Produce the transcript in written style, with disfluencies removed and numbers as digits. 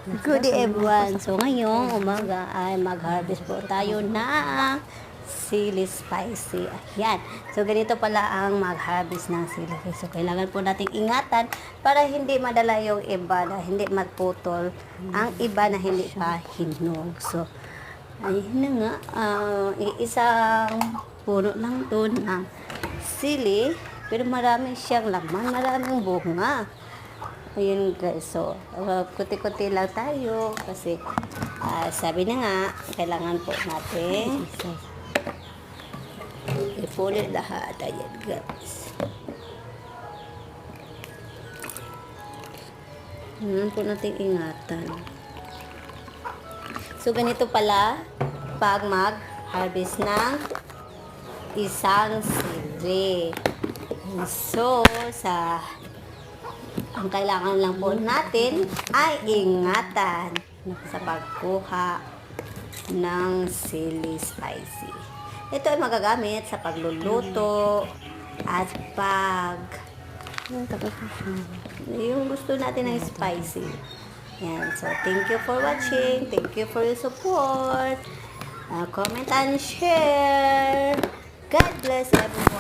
Good day everyone. So ngayong umaga ay mag-harvest po tayo ng sili spicy. Ayan. So ganito pala ang mag-harvest ng sili. So kailangan po nating ingatan para hindi madala yung iba na hindi magputol. Ang iba na hindi pa hinog. So ayun na nga. Iisang puno lang to ng sili. Pero marami siyang laman. Maraming bunga. Ayun guys, so kuti-kuti lang tayo kasi sabi na nga, kailangan po natin ipulit lahat. Ayan guys. Kailangan po natin ingatan. So ganito pala pag mag-harvest ng isang sili. So ang kailangan lang po natin ay ingatan sa pagkuha ng sili spicy. Ito ay magagamit sa pagluluto at yung gusto natin ng spicy. Yan. So, thank you for watching. Thank you for your support. Comment and share. God bless everyone.